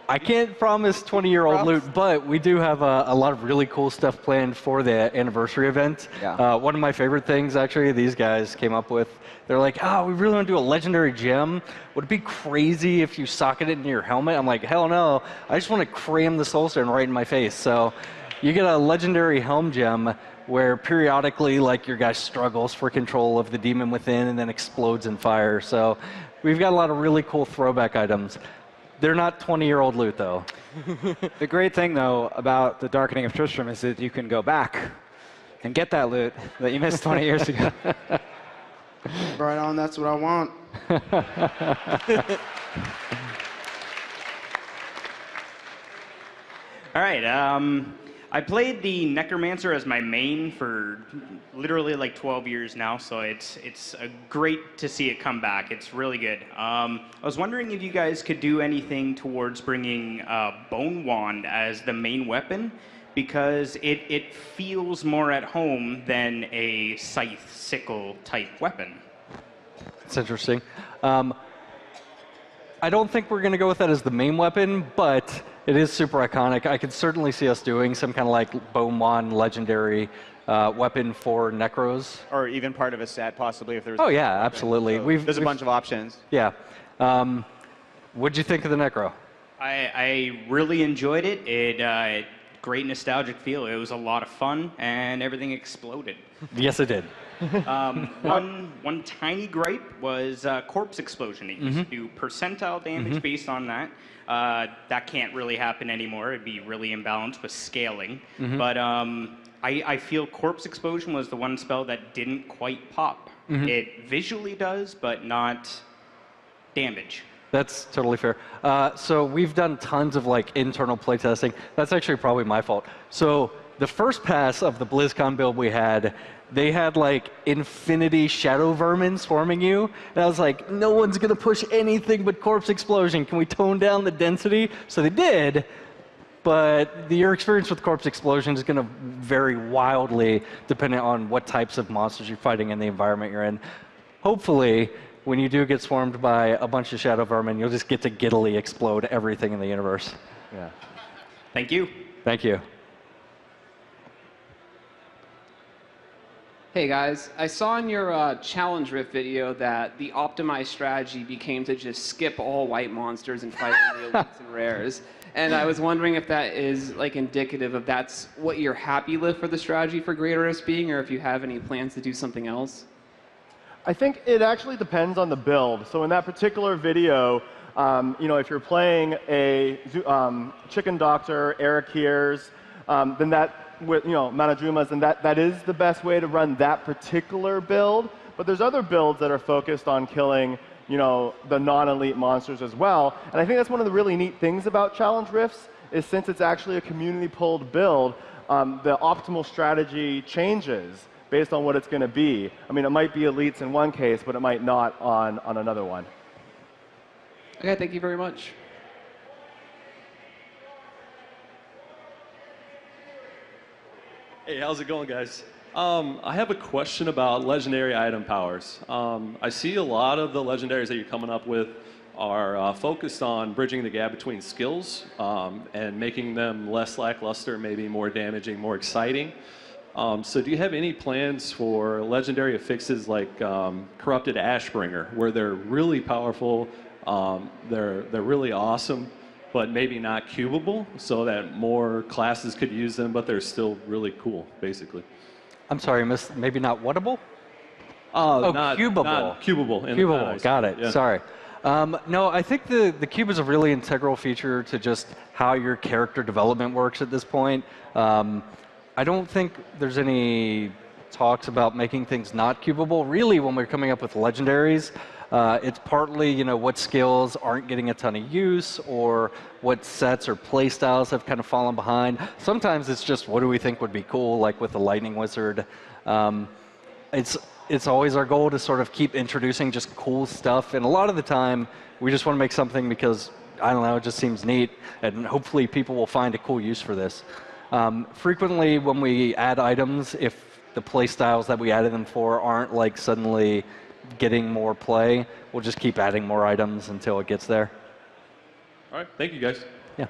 S4: I can't promise 20-year-old loot, but we do have a lot of really cool stuff planned for the anniversary event.
S3: Yeah.
S4: One of my favorite things, actually, these guys came up with, they're like, oh, we really want to do a legendary gem. Would it be crazy if you socket it into your helmet? I'm like, hell no. I just want to cram the soulstone right in my face. So you get a legendary helm gem where periodically, like, your guy struggles for control of the demon within and then explodes in fire. So we've got a lot of really cool throwback items. They're not 20-year-old loot, though.
S3: The great thing, though, about the Darkening of Tristram is that you can go back and get that loot that you missed 20 years ago.
S12: Right on, that's what I want.
S13: All right. I played the Necromancer as my main for literally like 12 years now, so it's great to see it come back. It's really good. I was wondering if you guys could do anything towards bringing Bone Wand as the main weapon, because it feels more at home than a scythe sickle type weapon.
S4: That's interesting. I don't think we're going to go with that as the main weapon, but it is super iconic. I could certainly see us doing some kind of like Bone Wand legendary weapon for Necros.
S1: Or even part of a set, possibly, if there's.
S4: Oh, yeah, absolutely.
S1: So there's a bunch of options.
S4: Yeah. What'd you think of the Necro?
S13: I really enjoyed it. It great nostalgic feel. It was a lot of fun, and everything exploded.
S4: Yes, it did.
S13: One tiny gripe was corpse explosion. It used to do percentile damage based on that. That can't really happen anymore. It'd be really imbalanced with scaling. But I feel corpse explosion was the one spell that didn't quite pop. It visually does, but not damage.
S4: That's totally fair. So we've done tons of like internal playtesting. That's actually probably my fault. So the first pass of the BlizzCon build we had, they had like infinity shadow vermin swarming you. And I was like, no one's going to push anything but corpse explosion. Can we tone down the density? So they did. But your experience with corpse explosion is going to vary wildly depending on what types of monsters you're fighting in the environment you're in. Hopefully, when you do get swarmed by a bunch of shadow vermin, you'll just get to giddily explode everything in the universe.
S2: Yeah.
S13: Thank you.
S4: Thank you.
S14: Hey guys, I saw in your challenge rift video that the optimized strategy became to just skip all white monsters and fight the elites and rares. And I was wondering if that is like indicative of that's what you're happy with for the strategy for Greater Rift being, or if you have any plans to do something else.
S2: I think it actually depends on the build. So in that particular video, you know, if you're playing a Chicken Doctor, Eric Hears, then that, with, you know, Manajumas, and that is the best way to run that particular build. But there's other builds that are focused on killing, you know, the non-elite monsters as well. And I think that's one of the really neat things about Challenge Rifts, is since it's actually a community-pulled build, the optimal strategy changes based on what it's going to be. I mean, it might be elites in one case, but it might not on another one.
S14: Okay, thank you very much.
S15: Hey, how's it going, guys? I have a question about legendary item powers. I see a lot of the legendaries that you're coming up with are focused on bridging the gap between skills and making them less lackluster, maybe more damaging, more exciting. So do you have any plans for legendary affixes like Corrupted Ashbringer, where they're really powerful, they're really awesome, but maybe not cubable, so that more classes could use them, but they're still really cool, basically?
S4: I'm sorry, maybe not whatable?
S15: Not
S4: cubable.
S15: Not cubable.
S4: Cubable, got it,
S15: yeah.
S4: sorry. No, I think the cube is a really integral feature to just how your character development works at this point. I don't think there's any talks about making things not cubable. Really, when we're coming up with legendaries, it's partly, you know, what skills aren't getting a ton of use, or what sets or play styles have kind of fallen behind. Sometimes it's just, what do we think would be cool, like with the Lightning Wizard. It's always our goal to sort of keep introducing just cool stuff, and a lot of the time, we just want to make something because, I don't know, it just seems neat, and hopefully people will find a cool use for this. Frequently, when we add items, if the play styles that we added them for aren't like suddenly getting more play, we'll just keep adding more items until it gets there.
S15: All right, thank you guys.
S4: Yeah.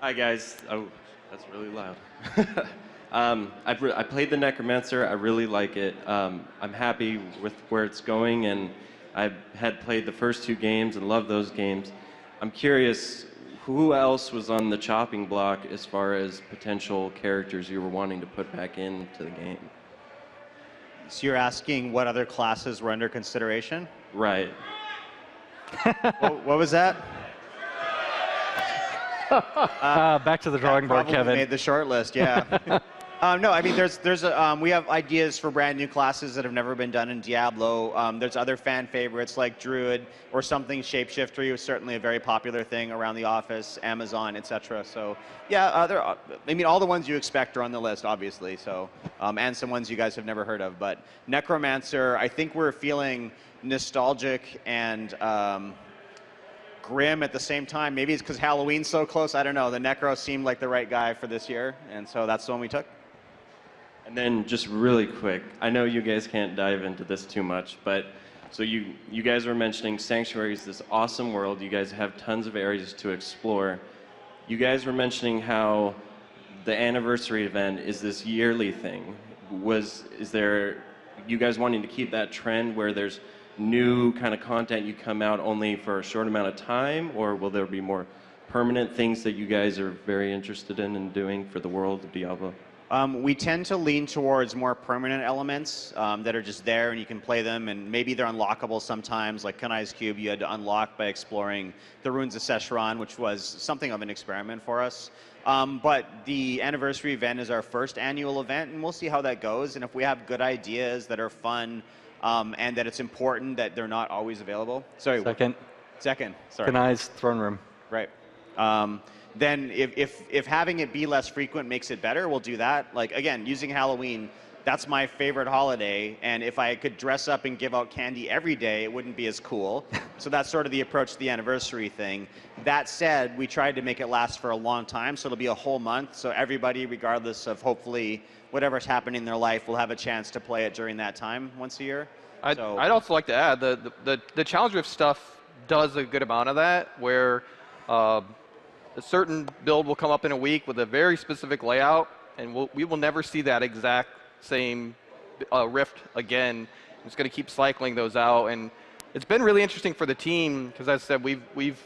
S16: Hi guys. Oh, that's really loud. I played the Necromancer. I really like it. I'm happy with where it's going, and I had played the first 2 games and loved those games. I'm curious, who else was on the chopping block as far as potential characters you were wanting to put back into the game?
S1: So you're asking what other classes were under consideration?
S16: Right.
S1: What was that?
S4: Back to the drawing board,
S1: Probably
S4: Kevin.
S1: made the short list, yeah. No, I mean, we have ideas for brand new classes that have never been done in Diablo. There's other fan favorites like Druid or something Shapeshifter was certainly a very popular thing around the office, Amazon, etc. So yeah, I mean, all the ones you expect are on the list, obviously. So and some ones you guys have never heard of. But Necromancer, I think we're feeling nostalgic and grim at the same time. Maybe it's because Halloween's so close. I don't know. The Necro seemed like the right guy for this year, and so that's the one we took.
S16: And then just really quick, I know you guys can't dive into this too much, but so you guys were mentioning Sanctuary is this awesome world. You guys have tons of areas to explore. You guys were mentioning how the anniversary event is this yearly thing. Is there you guys wanting to keep that trend where there's new kind of content you come out only for a short amount of time, or will there be more permanent things that you guys are very interested in doing for the world of Diablo?
S1: We tend to lean towards more permanent elements that are just there and you can play them, and maybe they're unlockable sometimes. Like Kanai's Cube, you had to unlock by exploring the ruins of Sescheron, which was something of an experiment for us. But the anniversary event is our first annual event, and we'll see how that goes. And if we have good ideas that are fun and that it's important that they're not always available. Sorry. Second. Sorry.
S4: Kanai's throne room.
S1: Right. Then if having it be less frequent makes it better, we'll do that. Like, again, using Halloween, that's my favorite holiday, and if I could dress up and give out candy every day, it wouldn't be as cool. So that's sort of the approach to the anniversary thing. That said, we tried to make it last for a long time, so it'll be a whole month, so everybody, regardless of hopefully whatever's happening in their life, will have a chance to play it during that time once a year.
S5: I'd also like to add, the Challenge Rift stuff does a good amount of that, where a certain build will come up in a week with a very specific layout, and we will never see that exact same Rift again. I'm just going to keep cycling those out, and it's been really interesting for the team because, as I said, we've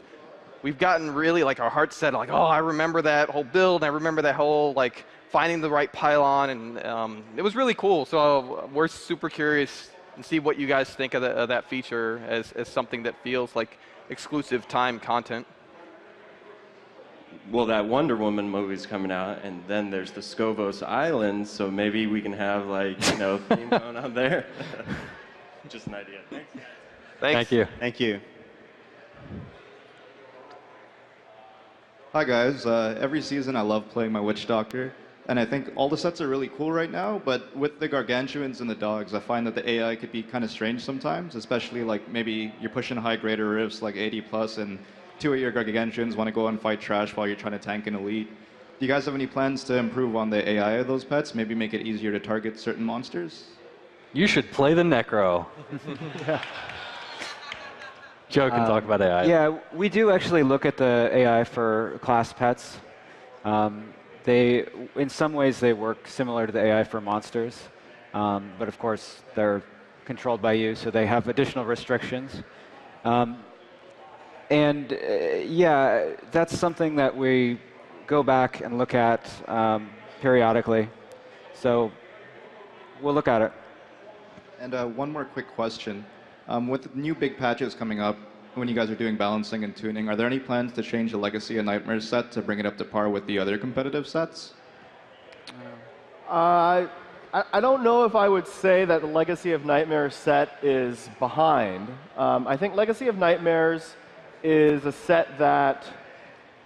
S5: gotten really like our hearts set like, oh, I remember that whole build, I remember that whole like finding the right pylon, and it was really cool. So we're super curious and see what you guys think of that feature as something that feels like exclusive time content.
S16: Well, that Wonder Woman movie's coming out, and then there's the Scovos Island, so maybe we can have, like, theme going on there. Just an idea. Thanks.
S4: Thank you.
S1: Thank you.
S17: Hi, guys. Every season I love playing my Witch Doctor, and I think all the sets are really cool right now, but with the Gargantuans and the dogs, I find that the AI could be kind of strange sometimes, especially, like, maybe you're pushing high grader rifts, like 80+, and 2 of your Gargantuans want to go and fight trash while you're trying to tank an elite. Do you guys have any plans to improve on the AI of those pets? Maybe make it easier to target certain monsters?
S4: You should play the Necro. Joe can talk about AI.
S3: Yeah, we do actually look at the AI for class pets. In some ways, they work similar to the AI for monsters, but of course, they're controlled by you, so they have additional restrictions. Yeah, that's something that we go back and look at periodically. So we'll look at it.
S17: And one more quick question. With new big patches coming up, when you guys are doing balancing and tuning, are there any plans to change the Legacy of Nightmares set to bring it up to par with the other competitive sets?
S2: I don't know if I would say that the Legacy of Nightmares set is behind. I think Legacy of Nightmares is a set that,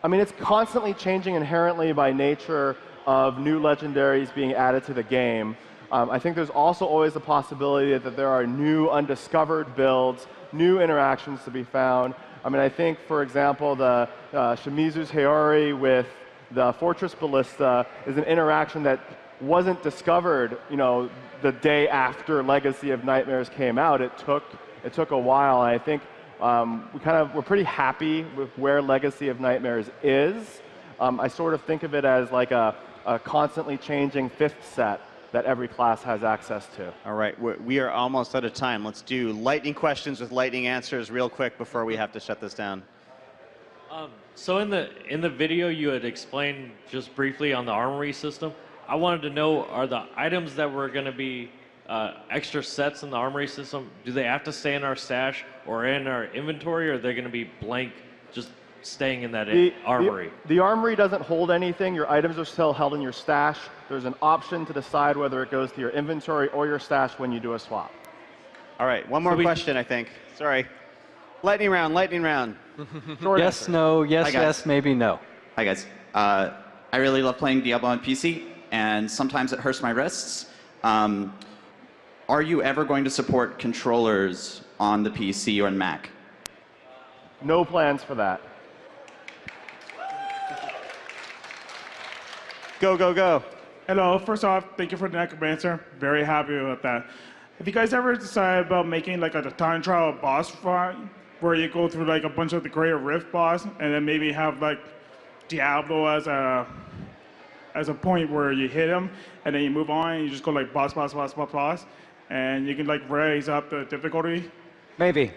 S2: I mean, it's constantly changing inherently by nature of new legendaries being added to the game. I think there's also always the possibility that there are new undiscovered builds, new interactions to be found. I mean, I think, for example, the Shimizu's Heori with The Fortress Ballista is an interaction that wasn't discovered, the day after Legacy of Nightmares came out. It took a while, and I think we're pretty happy with where Legacy of Nightmares is. I sort of think of it as like a constantly changing fifth set that every class has access to.
S1: All right, we are almost out of time. Let's do lightning questions with lightning answers real quick before we have to shut this down.
S18: So in the video you had explained just briefly on the armory system, I wanted to know, are the items that were going to be extra sets in the armory system, do they have to stay in our stash or in our inventory, or are they going to be blank, just staying in that armory?
S2: The armory doesn't hold anything. Your items are still held in your stash. There's an option to decide whether it goes to your inventory or your stash when you do a swap.
S1: All right, one more question, I think. Sorry. Lightning round, lightning round.
S4: Yes, no, yes, yes, maybe no.
S19: Hi, guys. I really love playing Diablo on PC, and sometimes it hurts my wrists. Are you ever going to support controllers on the PC or on Mac?
S2: No plans for that.
S1: Go, go, go.
S8: Hello, first off, thank you for the Necromancer. Very happy about that. Have you guys ever decided about making like a time trial boss fight where you go through like a bunch of the Greater Rift boss and then maybe have like Diablo as a point where you hit him and then you move on and you just go like boss, boss, boss, boss, boss, and you can like raise up the difficulty?
S3: Maybe.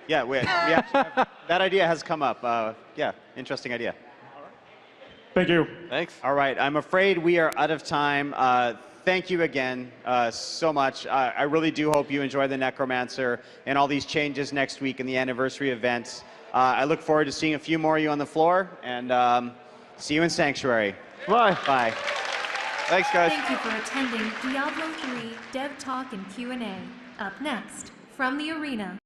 S1: Yeah, we actually that idea has come up. Yeah, interesting idea.
S8: Thank you.
S5: Thanks.
S1: All right, I'm afraid we are out of time. Thank you again so much. I really do hope you enjoy the Necromancer and all these changes next week in the anniversary events. I look forward to seeing a few more of you on the floor, and see you in Sanctuary.
S2: Bye.
S1: Bye. Thanks, guys.
S20: Thank you for attending Diablo 3 Dev Talk and Q&A. Up next, from the arena.